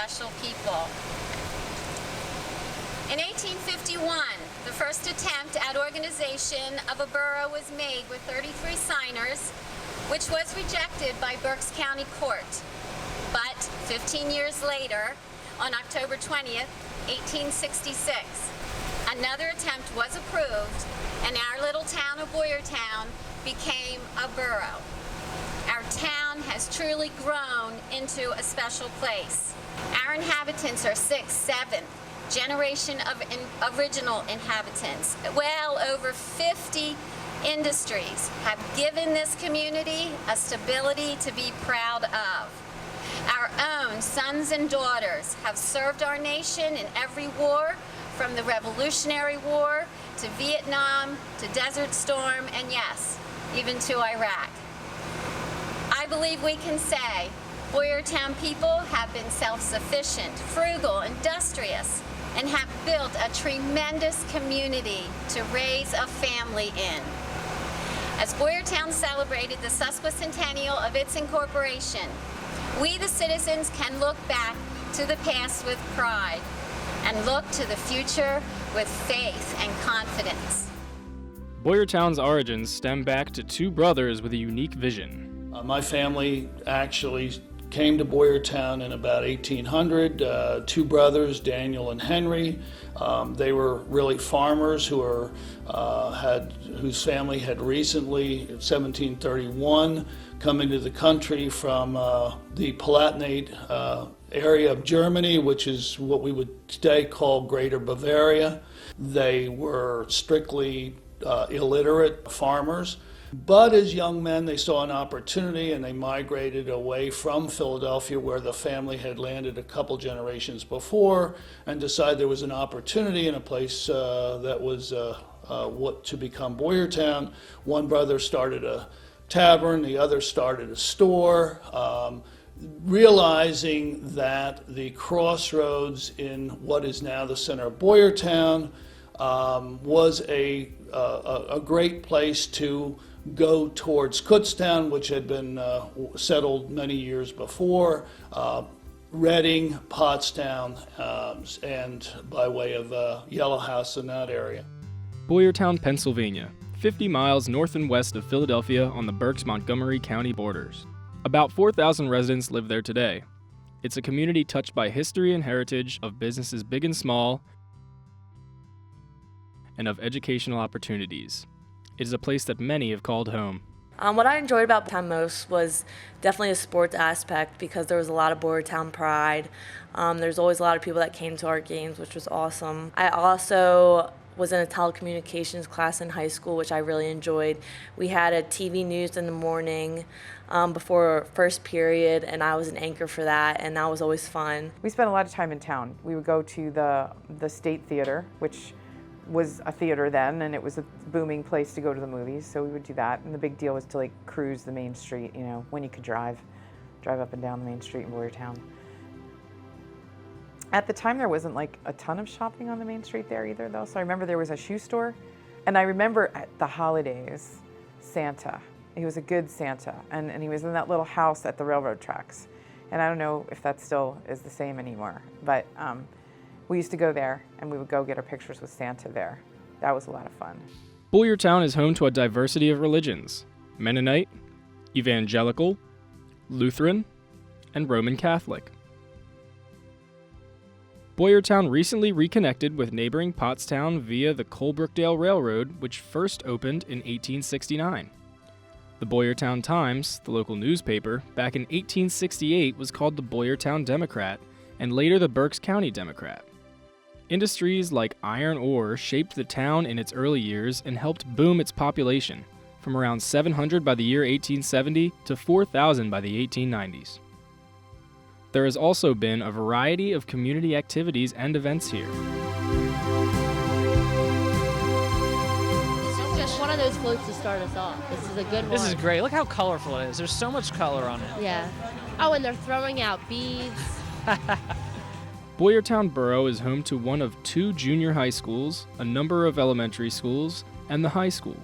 special people. In 1851, the first attempt at organization of a borough was made with 33 signers, which was rejected by Berks County Court. But 15 years later, on October 20th, 1866, another attempt was approved, and our little town of Boyertown became a borough. Our town has truly grown into a special place. Our inhabitants are 6th, 7th generation of original inhabitants. Well over 50 industries have given this community a stability to be proud of. Our own sons and daughters have served our nation in every war, from the Revolutionary War to Vietnam to Desert Storm, and yes, even to Iraq. I believe we can say Boyertown people have been self-sufficient, frugal, industrious, and have built a tremendous community to raise a family in. As Boyertown celebrated the Sesquicentennial of its incorporation, we the citizens can look back to the past with pride and look to the future with faith and confidence. Boyertown's origins stem back to two brothers with a unique vision. My family actually came to Boyertown in about 1800. Two brothers, Daniel and Henry. They were really farmers whose family had recently, in 1731, come into the country from the Palatinate area of Germany, which is what we would today call Greater Bavaria. They were strictly illiterate farmers. But as young men, they saw an opportunity and they migrated away from Philadelphia, where the family had landed a couple generations before, and decided there was an opportunity in a place that was what to become Boyertown. One brother started a tavern, the other started a store, realizing that the crossroads in what is now the center of Boyertown was a great place to go towards Kutztown, which had been settled many years before, Reading, Pottstown, and by way of Yellow House in that area. Boyertown, Pennsylvania, 50 miles north and west of Philadelphia on the Berks-Montgomery County borders. About 4,000 residents live there today. It's a community touched by history and heritage of businesses big and small, and of educational opportunities. It is a place that many have called home. What I enjoyed about Boyertown most was definitely a sports aspect, because there was a lot of Boyertown pride. There's always a lot of people that came to our games, which was awesome. I also was in a telecommunications class in high school, which I really enjoyed. We had a TV news in the morning before first period, and I was an anchor for that, and that was always fun. We spent a lot of time in town. We would go to the State Theater, which was a theater then, and it was a booming place to go to the movies, so we would do that. And the big deal was to cruise the main street, when you could drive up and down the main street in Boyertown. At the time, there wasn't a ton of shopping on the main street there either, though. So I remember there was a shoe store, and I remember at the holidays, Santa. He was a good Santa, and he was in that little house at the railroad tracks. And I don't know if that still is the same anymore, but we used to go there, and we would go get our pictures with Santa there. That was a lot of fun. Boyertown is home to a diversity of religions: Mennonite, Evangelical, Lutheran, and Roman Catholic. Boyertown recently reconnected with neighboring Pottstown via the Colebrookdale Railroad, which first opened in 1869. The Boyertown Times, the local newspaper, back in 1868 was called the Boyertown Democrat, and later the Berks County Democrat. Industries like iron ore shaped the town in its early years and helped boom its population, from around 700 by the year 1870 to 4,000 by the 1890s. There has also been a variety of community activities and events here. It's just one of those floats to start us off. This is a good one. This is great. Look how colorful it is. There's so much color on it. Yeah. Oh, and they're throwing out beads. Boyertown Borough is home to one of 2 junior high schools, a number of elementary schools, and the high school.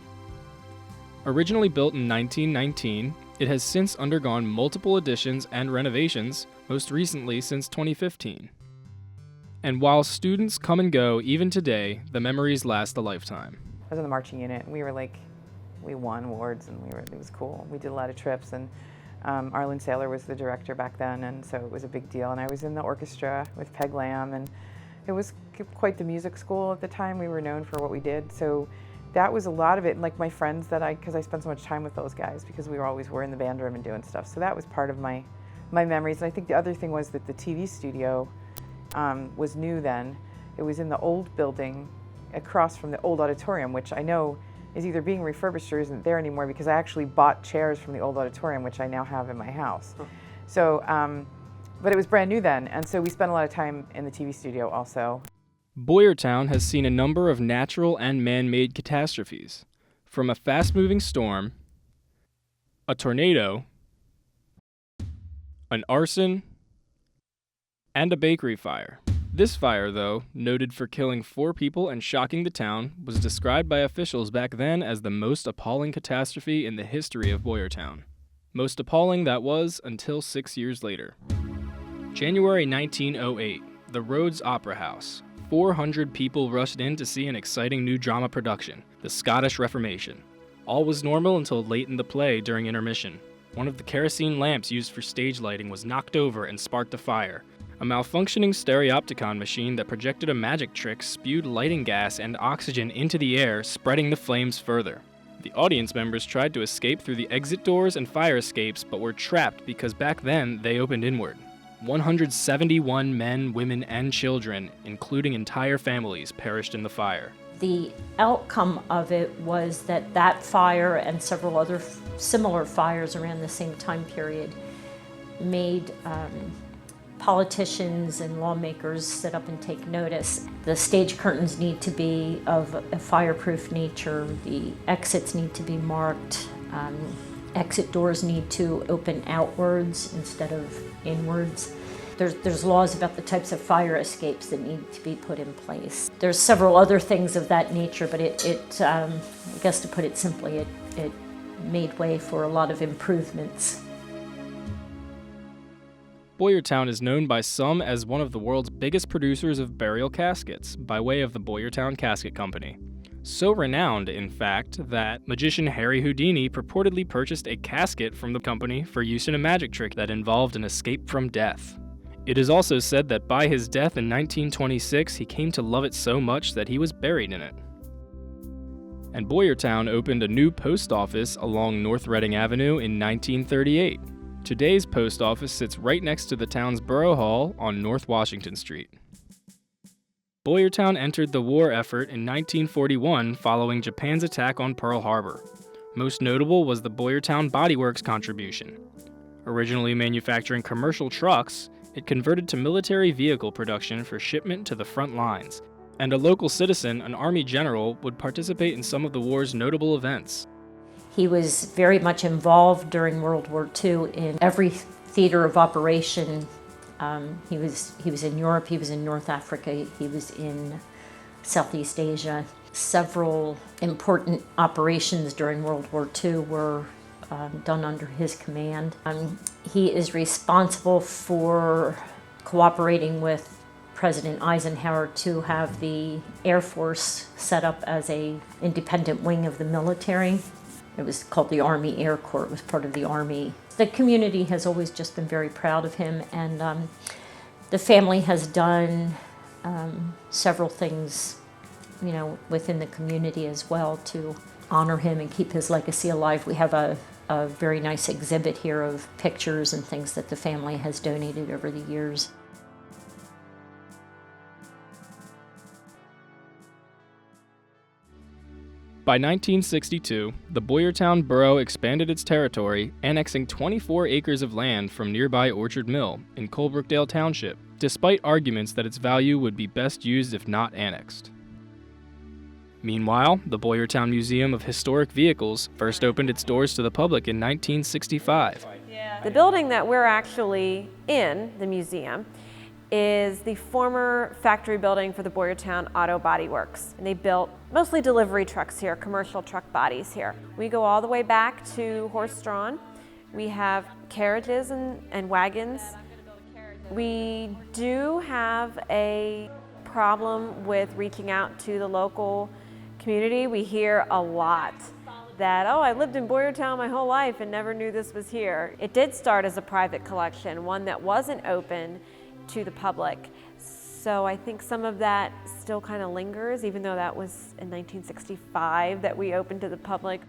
Originally built in 1919, it has since undergone multiple additions and renovations, most recently since 2015. And while students come and go even today, the memories last a lifetime. I was in the marching unit, and we won awards, and it was cool. We did a lot of trips, and Arlen Saylor was the director back then, and so it was a big deal. And I was in the orchestra with Peg Lamb, and it was quite the music school at the time. We were known for what we did, so that was a lot of it. And like my friends because I spent so much time with those guys because we were in the band room and doing stuff. So that was part of my memories. And I think the other thing was that the TV studio was new then. It was in the old building across from the old auditorium, which I know is either being refurbished or isn't there anymore, because I actually bought chairs from the old auditorium, which I now have in my house. So, but it was brand new then, and so we spent a lot of time in the TV studio also. Boyertown has seen a number of natural and man-made catastrophes, from a fast-moving storm, a tornado, an arson, and a bakery fire. This fire, though, noted for killing 4 people and shocking the town, was described by officials back then as the most appalling catastrophe in the history of Boyertown. Most appalling that was until 6 years later. January 1908, the Rhodes Opera House. 400 people rushed in to see an exciting new drama production, The Scottish Reformation. All was normal until late in the play during intermission. One of the kerosene lamps used for stage lighting was knocked over and sparked a fire. A malfunctioning stereopticon machine that projected a magic trick spewed lighting gas and oxygen into the air, spreading the flames further. The audience members tried to escape through the exit doors and fire escapes, but were trapped because back then they opened inward. 171 men, women, and children, including entire families, perished in the fire. The outcome of it was that fire and several other similar fires around the same time period made politicians and lawmakers sit up and take notice. The stage curtains need to be of a fireproof nature. The exits need to be marked. Exit doors need to open outwards instead of inwards. There's laws about the types of fire escapes that need to be put in place. There's several other things of that nature, but I guess to put it simply, it made way for a lot of improvements. Boyertown is known by some as one of the world's biggest producers of burial caskets, by way of the Boyertown Casket Company. So renowned, in fact, that magician Harry Houdini purportedly purchased a casket from the company for use in a magic trick that involved an escape from death. It is also said that by his death in 1926, he came to love it so much that he was buried in it. And Boyertown opened a new post office along North Reading Avenue in 1938. Today's post office sits right next to the town's Borough Hall on North Washington Street. Boyertown entered the war effort in 1941 following Japan's attack on Pearl Harbor. Most notable was the Boyertown Body Works contribution. Originally manufacturing commercial trucks, it converted to military vehicle production for shipment to the front lines, and a local citizen, an Army general, would participate in some of the war's notable events. He was very much involved during World War II in every theater of operation. He was in Europe, he was in North Africa, he was in Southeast Asia. Several important operations during World War II were done under his command. He is responsible for cooperating with President Eisenhower to have the Air Force set up as an independent wing of the military. It was called the Army Air Corps. It was part of the Army. The community has always just been very proud of him, and the family has done several things, within the community as well to honor him and keep his legacy alive. We have a very nice exhibit here of pictures and things that the family has donated over the years. By 1962, the Boyertown Borough expanded its territory, annexing 24 acres of land from nearby Orchard Mill in Colebrookdale Township, despite arguments that its value would be best used if not annexed. Meanwhile, the Boyertown Museum of Historic Vehicles first opened its doors to the public in 1965. The building that we're actually in, the museum, is the former factory building for the Boyertown Auto Body Works. And they built mostly delivery trucks here, commercial truck bodies here. We go all the way back to horse-drawn. We have carriages and wagons. We do have a problem with reaching out to the local community. We hear a lot that, oh, I lived in Boyertown my whole life and never knew this was here. It did start as a private collection, one that wasn't open to the public. So I think some of that still kind of lingers, even though that was in 1965 that we opened to the public.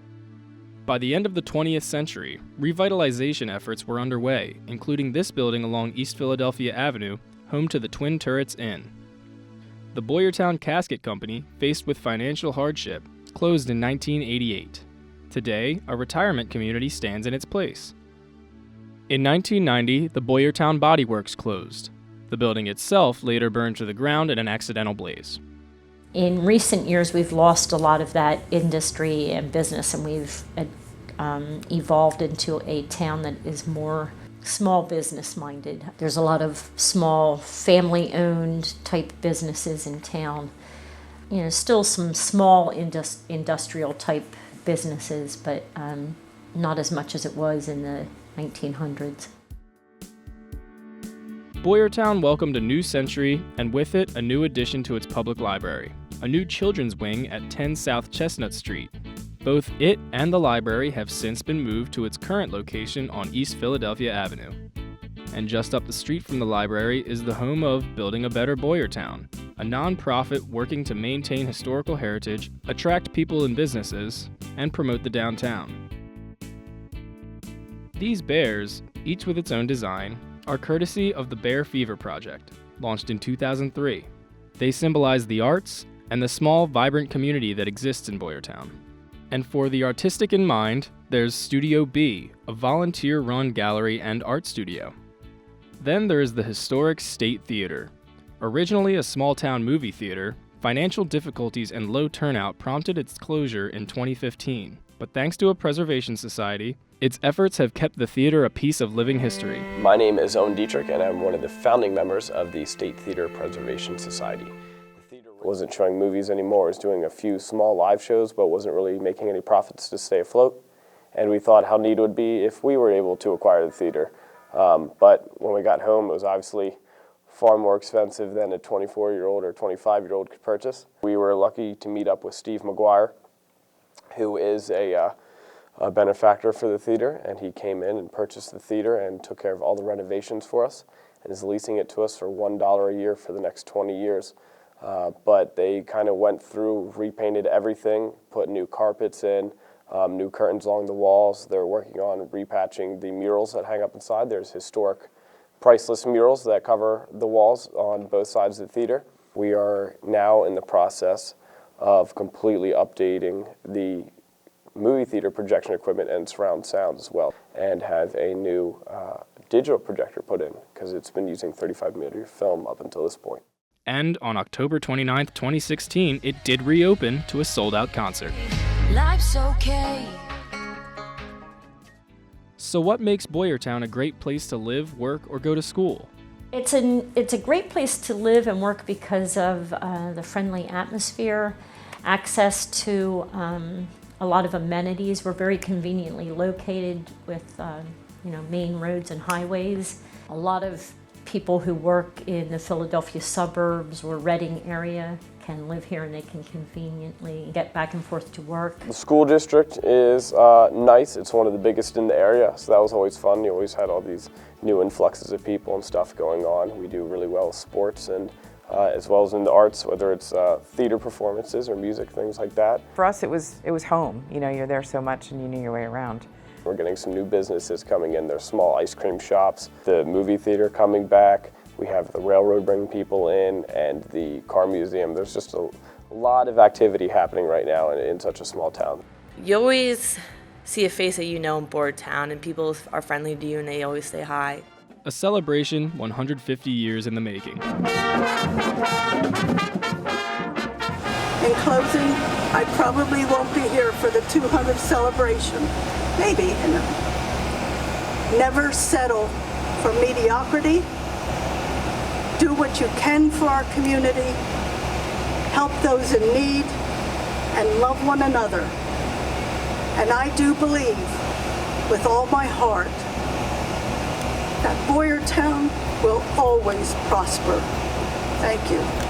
By the end of the 20th century, revitalization efforts were underway, including this building along East Philadelphia Avenue, home to the Twin Turrets Inn. The Boyertown Casket Company, faced with financial hardship, closed in 1988. Today, a retirement community stands in its place. In 1990, the Boyertown Body Works closed. The building itself later burned to the ground in an accidental blaze. In recent years, we've lost a lot of that industry and business, and we've evolved into a town that is more small business minded. There's a lot of small family owned type businesses in town. You know, still some small industrial type businesses, but not as much as it was in the 1900s. Boyertown welcomed a new century, and with it, a new addition to its public library, a new children's wing at 10 South Chestnut Street. Both it and the library have since been moved to its current location on East Philadelphia Avenue. And just up the street from the library is the home of Building a Better Boyertown, a nonprofit working to maintain historical heritage, attract people and businesses, and promote the downtown. These bears, each with its own design, are courtesy of the Bear Fever Project, launched in 2003. They symbolize the arts and the small, vibrant community that exists in Boyertown. And for the artistic in mind, there's Studio B, a volunteer-run gallery and art studio. Then there is the historic State Theater. Originally a small-town movie theater, financial difficulties and low turnout prompted its closure in 2015. But thanks to a preservation society, its efforts have kept the theater a piece of living history. My name is Owen Dietrich, and I'm one of the founding members of the State Theater Preservation Society. The theater wasn't showing movies anymore. It was doing a few small live shows, but wasn't really making any profits to stay afloat. And we thought how neat it would be if we were able to acquire the theater. But when we got home, it was obviously far more expensive than a 24-year-old or 25-year-old could purchase. We were lucky to meet up with Steve McGuire, who is a benefactor for the theater, and he came in and purchased the theater and took care of all the renovations for us and is leasing it to us for $1 a year for the next 20 years. But they kind of went through, repainted everything, put new carpets in, new curtains along the walls. They're working on repatching the murals that hang up inside. There's historic, priceless murals that cover the walls on both sides of the theater. We are now in the process of completely updating the movie theater projection equipment and surround sound as well, and have a new digital projector put in because it's been using 35mm film up until this point. And on October 29th, 2016, it did reopen to a sold-out concert. Life's okay. So what makes Boyertown a great place to live, work, or go to school? It's a great place to live and work because of the friendly atmosphere, access to a lot of amenities. We're very conveniently located with main roads and highways. A lot of people who work in the Philadelphia suburbs or Reading area can live here and they can conveniently get back and forth to work. The school district is nice. It's one of the biggest in the area, so that was always fun. You always had all these new influxes of people and stuff going on. We do really well with sports and as well as in the arts, whether it's theater performances or music, things like that. For us, it was home. You know, you're there so much and you knew your way around. We're getting some new businesses coming in. There's small ice cream shops, the movie theater coming back. We have the railroad bringing people in, and the car museum. There's just a lot of activity happening right now in such a small town. You always see a face that you know in Boyertown, and people are friendly to you and they always say hi. A celebration 150 years in the making. In closing, I probably won't be here for the 200th celebration. Maybe, Never settle for mediocrity. Do what you can for our community. Help those in need and love one another. And I do believe with all my heart that Boyertown will always prosper. Thank you.